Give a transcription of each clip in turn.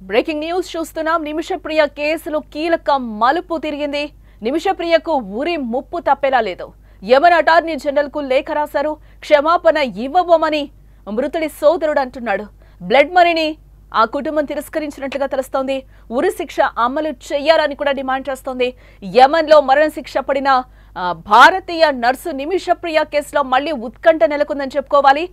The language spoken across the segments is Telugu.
బ్రేకింగ్ న్యూస్ చూస్తున్నాం. నిమిషప్రియ కేసులో కీలక మలుపు తిరిగింది. నిమిషప్రియకు ఉరి ముప్పు తప్పేలా లేదు. యమన్ అటార్నీ జనరల్ కు లేఖ రాశారు. క్షమాపణ ఇవ్వబోమని మృతుడి సోదరుడు అంటున్నాడు. బ్లడ్ మనీని ఆ కుటుంబం తిరస్కరించినట్లుగా తెలుస్తోంది. ఉరి శిక్ష అమలు చేయాలని కూడా డిమాండ్ చేస్తోంది. యమన్ లో మరణ శిక్ష పడిన భారతీయ నర్సు నిమిషప్రియ కేసులో మళ్లీ ఉత్కంఠ నెలకొందని చెప్పుకోవాలి.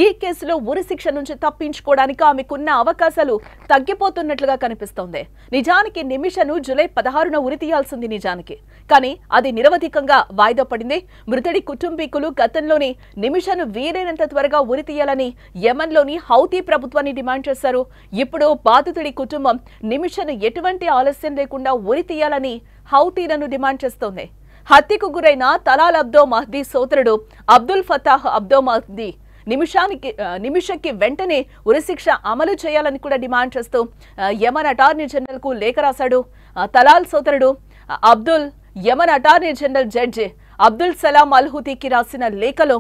ఈ కేసులో ఉరి శిక్ష నుంచి తప్పించుకోవడానికి ఆమెకున్న అవకాశాలు తగ్గిపోతున్నట్లుగా కనిపిస్తోంది. నిజానికి నిమిషను జూలై 16న ఉరి తీయాల్సింది నిజానికి, కానీ అది నిరవధికంగా వాయిదా పడింది. మృతుడి కుటుంబీకులు గతంలోని నిమిషను వీలైనంత త్వరగా ఉరి తీయాలని యమన్లోని హౌతీ ప్రభుత్వాన్ని డిమాండ్ చేశారు. ఇప్పుడు బాధితుడి కుటుంబం నిమిషను ఎటువంటి ఆలస్యం లేకుండా ఉరి తీయాలని హౌతీలను డిమాండ్ చేస్తోంది. హత్యకు గురైన తలాల్ అబ్దో మహ్దీ సోదరుడు అబ్దుల్ ఫతాహ్ అబ్దో మహ్దీ నిమిషకి వెంటనే ఉరిశిక్ష అమలు చేయాలని కూడా డిమాండ్ చేస్తూ యమన్ అటార్నీ జనరల్ కు లేఖ రాశాడు. తలాల్ సోదరుడు Abdul Yemen attorney general judge Abdul Salam అల్హుతీకి రాసిన లేఖలో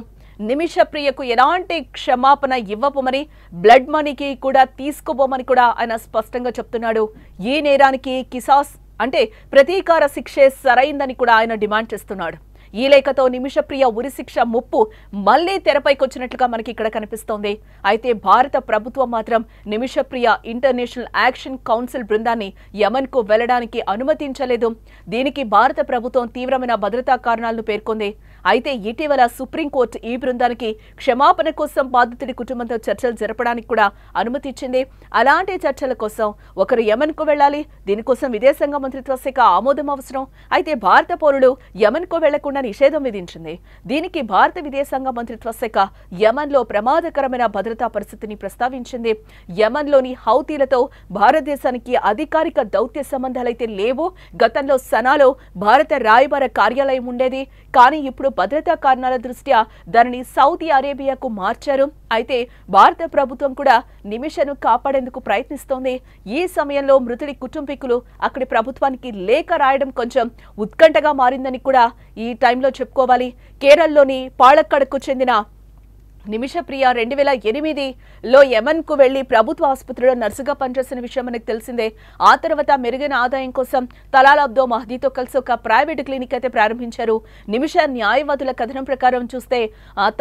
నిమిషప్రియకు ఎలాంటి క్షమాపణ ఇవ్వబోమని, బ్లడ్ మనీకి కూడా తీసుకోబోమని కూడా ఆయన స్పష్టంగా చెప్తున్నాడు. ఈ నేరానికి కిసాస్ అంటే ప్రతీకార శిక్షే సరైందని కూడా ఆయన డిమాండ్ చేస్తున్నాడు. ఈ లేఖతో నిమిషప్రియ ఉరిశిక్ష ముప్పు మళ్లీ తెరపైకొచ్చినట్లుగా మనకి ఇక్కడ కనిపిస్తోంది. అయితే భారత ప్రభుత్వం మాత్రం నిమిషప్రియ ఇంటర్నేషనల్ యాక్షన్ కౌన్సిల్ బృందాన్ని యమన్ కు వెళ్లడానికి అనుమతించలేదు. దీనికి భారత ప్రభుత్వం తీవ్రమైన భద్రతా కారణాలను పేర్కొంది. అయితే ఇటీవల సుప్రీంకోర్టు ఈ బృందానికి క్షమాపణ కోసం బాధితుడి కుటుంబంతో చర్చలు జరపడానికి కూడా అనుమతి ఇచ్చింది. అలాంటి చర్చల కోసం ఒకరు యమన్ కు వెళ్లాలి. దీనికోసం విదేశాంగ మంత్రిత్వ శాఖ ఆమోదం అవసరం. అయితే భారత పౌరులు యమన్ కు వెళ్లకుండా నిషేధం విధించింది. దీనికి భారత విదేశాంగ మంత్రిత్వ శాఖ యమన్ లో ప్రమాదకరమైన భద్రతా పరిస్థితిని ప్రస్తావించింది. యమన్ లోని హౌతీలతో భారతదేశానికి అధికారిక దౌత్య సంబంధాలైతే లేవు. గతంలో సనాలో భారత రాయబార కార్యాలయం ఉండేది, కానీ ఇప్పుడు భద్రతా కారణాల దృష్ట్యా దానిని సౌదీ అరేబియాకు మార్చారు. అయితే భారత ప్రభుత్వం కూడా నిమిషను కాపాడేందుకు ప్రయత్నిస్తోంది. ఈ సమయంలో మృతుడి కుటుంబీకులు అక్కడి ప్రభుత్వానికి లేఖ రాయడం కొంచెం ఉత్కంఠగా మారిందని కూడా ఈ టైంలో చెప్పుకోవాలి. కేరళలోని పాలక్కడకు చెందిన నిమిషప్రియ 2008లో యమన్ కు వెళ్లి ప్రభుత్వ ఆసుపత్రిలో నర్సుగా పనిచేసిన విషయం మనకు తెలిసిందే. ఆ తర్వాత మెరుగైన ఆదాయం కోసం తలాల్ అబ్దో మహ్దీతో కలిసి ఒక ప్రైవేట్ క్లినిక్ అయితే ప్రారంభించారు. నిమిష న్యాయవాదుల కథనం ప్రకారం చూస్తే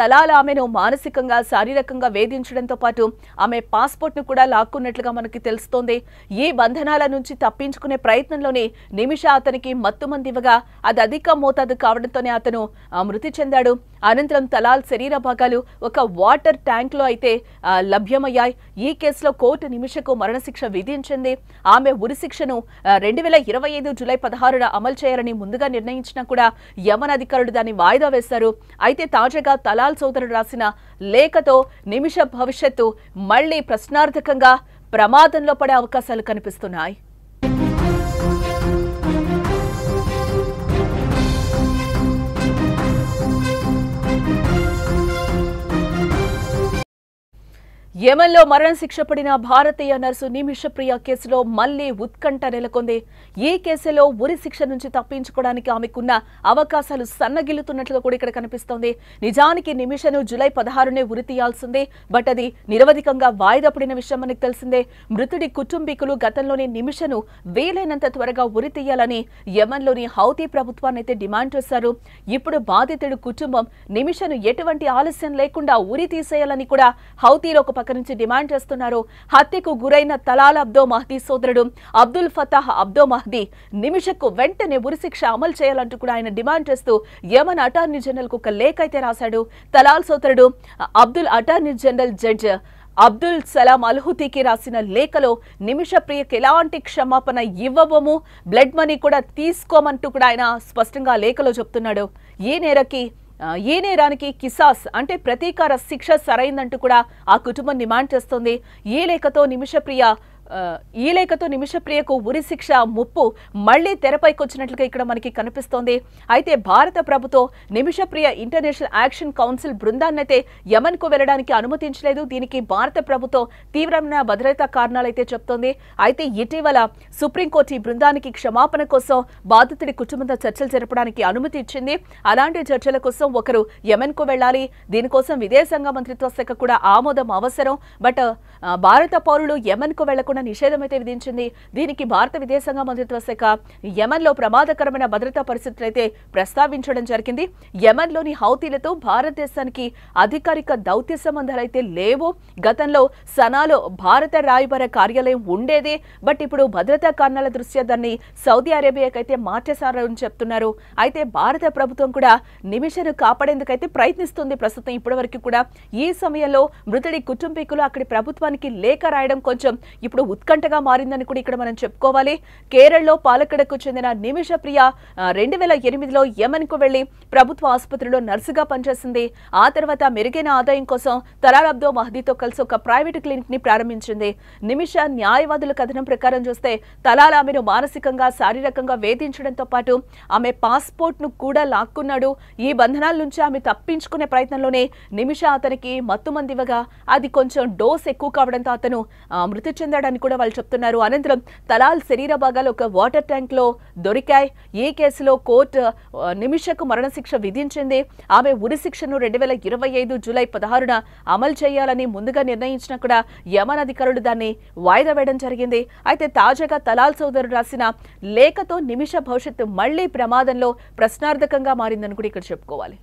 తలాల్ ఆమెను మానసికంగా శారీరకంగా వేధించడంతో పాటు ఆమె పాస్పోర్ట్ ను కూడా లాక్కున్నట్లుగా మనకి తెలుస్తోంది. ఈ బంధనాల నుంచి తప్పించుకునే ప్రయత్నంలోనే నిమిష అతనికి మత్తుమంది ఇవ్వగా అది అధిక మోతాదు కావడంతోనే అతను మృతి చెందాడు. అనంతరం తలాల్ శరీర భాగాలు ఒక వాటర్ ట్యాంక్ లో అయితే లభ్యమయ్యాయి. ఈ కేసులో కోర్టు నిమిషకు మరణశిక్ష విధించింది. ఆమె ఉరిశిక్షను 2025 జూలై 16న అమలు చేయాలని ముందుగా నిర్ణయించినా కూడా యమన్ అధికారులు దాన్ని వాయిదా వేశారు. అయితే తాజాగా తలాల్ సోదరుడు రాసిన లేఖతో నిమిష భవిష్యత్తు మళ్లీ ప్రశ్నార్థకంగా ప్రమాదంలో పడే అవకాశాలు కనిపిస్తున్నాయి. యమన్లో మరణశిక్ష పడిన భారతీయ నర్సు నిమిషప్రియ కేసులో మళ్లీ ఉత్కంఠ నెలకొంది. ఈ కేసులో ఉరి శిక్ష నుంచి తప్పించుకోవడానికి ఆమెకున్న అవకాశాలు సన్నగిల్లుతున్నట్లుగా కూడా ఇక్కడ కనిపిస్తోంది. నిజానికి నిమిషను జూలై 16నే ఉరి తీయాల్సిందే, బట్ అది నిరవధికంగా వాయిదా పడిన విషయం మనకు తెలిసిందే. మృతుడి కుటుంబీకులు గతంలోని నిమిషను వీలైనంత త్వరగా ఉరి తీయాలని యమన్లోని హౌతీ ప్రభుత్వాన్ని అయితే డిమాండ్ చేశారు. ఇప్పుడు బాధితుడి కుటుంబం నిమిషను ఎటువంటి ఆలస్యం లేకుండా ఉరి తీసేయాలని కూడా హౌతీలో ఒక నుంచి డిమాండ్ చేస్తున్నారు. హత్యకు గురైన తలాల్ అబ్దో మహ్దీ సోదరుడు అబ్దుల్ ఫతాహ్ అబ్దో మహ్దీ నిమిషకు వెంటనే ఉరిశిక్ష అమలు చేయాలంటూ కూడా ఆయన డిమాండ్ చేస్తూ యమన్ అటార్నీ జనరల్ కు ఒక లేఖ అయితే రాశాడు. తలాల్ సోదరుడు Abdul attorney general judge Abdul Salam అల్హుతీకి రాసిన లేఖలో నిమిషప్రియకి ఎలాంటి క్షమాపణ ఇవ్వబోము, బ్లడ్ మనీ కూడా తీసుకోమంటూ కూడా ఆయన స్పష్టంగా లేఖలో చెప్తున్నాడు. ఈ నేరానికి కిసాస్ అంటే ప్రతీకార శిక్ష సరైందంటూ కూడా ఆ కుటుంబం డిమాండ్ చేస్తోంది. ఈ లేఖతో నిమిషప్రియకు ఉరి శిక్ష ముప్పు మళ్లీ తెరపైకొచ్చినట్లుగా ఇక్కడ మనకి కనిపిస్తోంది. అయితే భారత ప్రభుత్వం నిమిషప్రియ ఇంటర్నేషనల్ యాక్షన్ కౌన్సిల్ బృందాన్నైతే యమన్ కు వెళ్లడానికి అనుమతించలేదు. దీనికి భారత ప్రభుత్వం తీవ్రమైన భద్రతా కారణాలైతే చెప్తోంది. అయితే ఇటీవల సుప్రీంకోర్టు ఈ బృందానికి క్షమాపణ కోసం బాధితుడి కుటుంబంతో చర్చలు జరపడానికి అనుమతి ఇచ్చింది. అలాంటి చర్చల కోసం ఒకరు యమన్ కు వెళ్లాలి. దీనికోసం విదేశాంగ మంత్రిత్వ శాఖ కూడా ఆమోదం అవసరం. బట్ భారత పౌరులు యమన్ కు వెళ్లకుండా కూడా నిషేధం అయితే విధించింది. దీనికి భారత విదేశాంగ మంత్రిత్వ శాఖ యెమెన్లో ప్రమాదకరమైన భద్రతా పరిస్థితులు అయితే ప్రస్తావించడం జరిగింది. యెమెన్లోని హౌతీలతో భారతదేశానికి అధికారిక దౌత్య సంబంధాలైతే లేవు. గతంలో సనాలో భారత రాయబార కార్యాలయం ఉండేది. బట్ ఇప్పుడు భద్రతా కారణాల దృష్ట్యా దాన్ని సౌదీ అరేబియాకైతే మార్చేశారని చెప్తున్నారు. అయితే భారత ప్రభుత్వం కూడా నిమిషను కాపాడేందుకైతే ప్రయత్నిస్తుంది. ప్రస్తుతం ఇప్పటివరకు కూడా ఈ సమయంలో మృతుడి కుటుంబీకులు అక్కడి ప్రభుత్వానికి లేఖ రాయడం కొంచెం ఇప్పుడు ఉత్కంఠగా మారిందని కూడా ఇక్కడ మనం చెప్పుకోవాలి. కేరళలో పాలక్కడకు చెందిన నిమిష ప్రియ 2008లో యెమెన్కు వెళ్లి ప్రభుత్వ ఆసుపత్రిలో నర్సుగా పనిచేసింది. ఆ తర్వాత మెరుగైన ఆదాయం కోసం తలాల్ అబ్దో మహదీతో కలిసి ఒక ప్రైవేట్ క్లినిక్ ని ప్రారంభించింది. నిమిష న్యాయవాదుల కథనం ప్రకారం చూస్తే తలాల్ ఆమెను మానసికంగా శారీరకంగా వేధించడంతో పాటు ఆమె పాస్పోర్ట్ ను కూడా లాక్కున్నాడు. ఈ బంధనాల నుంచి ఆమె తప్పించుకునే ప్రయత్నంలోనే నిమిష అతనికి మత్తుమందివగా అది కొంచెం డోస్ ఎక్కువ కావడంతో అతను మృతి చెందాడని కూడా వాళ్ళు చెప్తున్నారు. అనంతరం తలాల్ శరీర భాగాలు ఒక వాటర్ ట్యాంక్ లో దొరికాయి. ఈ కేసులో కోర్టు నిమిషకు మరణశిక్ష విధించింది. ఆమె ఉరి శిక్షను 2025 జూలై 16న అమలు చేయాలని ముందుగా నిర్ణయించినా కూడా యెమెన్ అధికారులు దాన్ని వాయిదా వేయడం జరిగింది. అయితే తాజాగా తలాల్ సోదరుడు రాసిన లేఖతో నిమిష భవిష్యత్తు మళ్లీ ప్రమాదంలో ప్రశ్నార్థకంగా మారిందని కూడా ఇక్కడ చెప్పుకోవాలి.